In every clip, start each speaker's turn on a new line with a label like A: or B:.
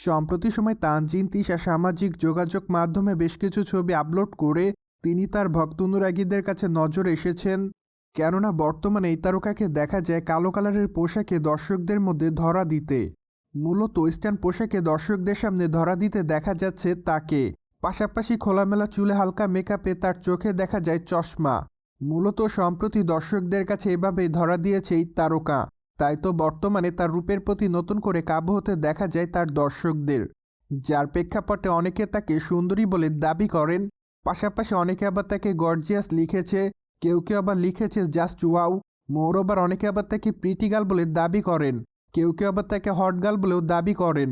A: সম্প্রতি সময় তানজিন তিশা সামাজিক যোগাযোগ মাধ্যমে বেশ কিছু ছবি আপলোড করে তিনি তার ভক্ত অনুরাগীদের কাছে নজর এসেছেন। কেননা বর্তমানে এই তারকাকে দেখা যায় কালো কালারের পোশাকে দর্শকদের মধ্যে ধরা দিতে। মূলত ওয়েস্টার্ন পোশাকে দর্শকদের সামনে ধরা দিতে দেখা যাচ্ছে তাকে। পাশাপাশি খোলামেলা চুলে হালকা মেকআপে তার চোখে দেখা যায় চশমা। মূলত সম্প্রতি দর্শকদের কাছে এভাবেই ধরা দিয়েছে এই তারকা। তাই তো বর্তমানে তার রূপের প্রতি নতুন করে কাবু হতে দেখা যায় তার দর্শকদের, যার প্রেক্ষাপটে অনেকে তাকে সুন্দরী বলে দাবি করেন। পাশাপাশি অনেকে আবার তাকে গর্জিয়াস লিখেছে, কেউ কেউ আবার লিখেছে জাস্ট ওয়াও। মোরওভার অনেকে আবার তাকে প্রিটি গার্ল বলে দাবি করেন, কেউ কেউ আবার তাকে হট গার্ল বলেও দাবি করেন।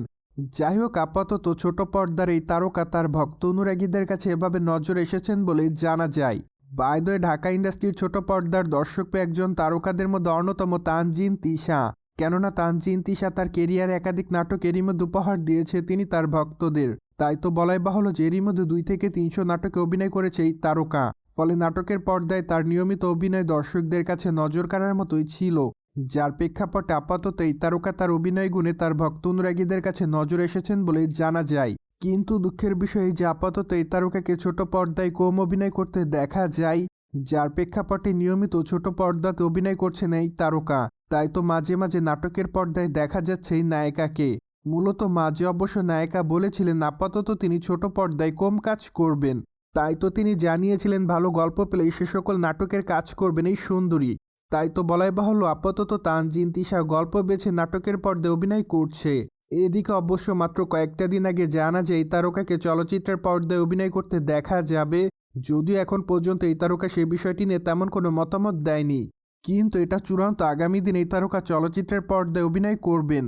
A: যাই হোক, আপাতত ছোট পর্দার এই তারকা তার ভক্ত অনুরাগীদের কাছে এভাবে নজর এসেছেন বলে জানা যায়। বাই দ্য ওয়ে, ঢাকা ইন্ডাস্ট্রির ছোট পর্দার দর্শক একজন তারকাদের মধ্যে অন্যতম তানজিন তিশা। কেননা তানজিন তিশা তার কেরিয়ারে একাধিক নাটক এরই মধ্যে উপহার দিয়েছে তিনি তার ভক্তদের। তাই তো বলাই বাহুল্য যে এরই মধ্যে 2 থেকে 300 নাটকে অভিনয় করেছে এই তারকা। ফলে নাটকের পর্দায় তার নিয়মিত অভিনয় দর্শকদের কাছে নজর কাড়ার মতোই ছিল, যার প্রেক্ষাপটে আপাতত এই তারকা তার অভিনয় গুণে তার ভক্ত অনুরাগীদের কাছে নজর এসেছেন বলে জানা যায়। কিন্তু দুঃখের বিষয় যে আপাতত এই তারকাকে ছোট পর্দায় কম অভিনয় করতে দেখা যায়, যার প্রেক্ষাপটে নিয়মিত ছোট পর্দাতে অভিনয় করছেন এই তারকা। তাই তো মাঝে মাঝে নাটকের পর্দায় দেখা যাচ্ছে এই নায়িকাকে। মূলত মাঝে অবশ্য নায়িকা বলেছিলেন আপাতত তিনি ছোট পর্দায় কম কাজ করবেন। তাই তো তিনি জানিয়েছিলেন ভালো গল্প পেলে সে সকল নাটকের কাজ করবেন এই সুন্দরী। তাই তো বলাই বাহুল্য আপাতত তানজিন তিশা গল্প বেছে নাটকের পর্দায় অভিনয় করছে। এদিকে অবশ্য মাত্র কয়েকটা দিন আগে জানা যায় এই তারকাকে চলচ্চিত্রের পর্দায় অভিনয় করতে দেখা যাবে। যদিও এখন পর্যন্ত এই তারকা সে বিষয়টি নিয়ে তেমন কোনো মতামত দেয়নি, কিন্তু এটা চূড়ান্ত আগামী দিন এই তারকা চলচ্চিত্রের পর্দায় অভিনয় করবেন।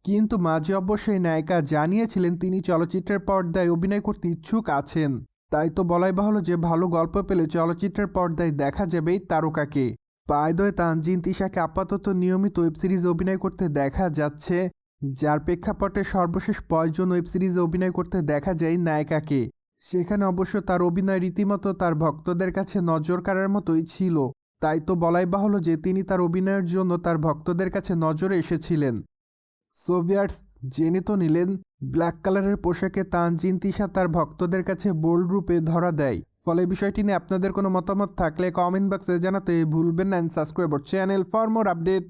A: কিন্তু মাঝে অবশ্যই নায়িকা জানিয়েছিলেন তিনি চলচ্চিত্রের পর্দায় অভিনয় করতে ইচ্ছুক আছেন। তাই তো বলাই বাহুল্য যে ভালো গল্প পেলে চলচ্চিত্রের পর্দায় দেখা যাবে এই তারকাকে। বাই দ্য ওয়ে, তানজিন তিশাকে আপাতত নিয়মিত ওয়েব সিরিজে অভিনয় করতে দেখা যাচ্ছে, যার প্রেক্ষাপটে সর্বশেষ পয়জন ওয়েব সিরিজে অভিনয় করতে দেখা যায় নায়িকাকে। সেখানে অবশ্য তার অভিনয় রীতিমতো তার ভক্তদের কাছে নজর কাড়ার মতোই ছিল। তাই তো বলাই বাহুল্য যে তিনি তার অভিনয়ের জন্য তার ভক্তদের কাছে নজরে এসেছিলেন। সোভিয়ার্স, জেনে তো নিলেন ব্ল্যাক কালারের পোশাকে তানজিন তিশা তার ভক্তদের কাছে বোল্ড রূপে ধরা দেয়। ফলে বিষয়টি নিয়ে আপনাদের কোনো মতামত থাকলে কমেন্ট বক্সে জানাতে ভুলবেন না। Subscribe our channel for more update.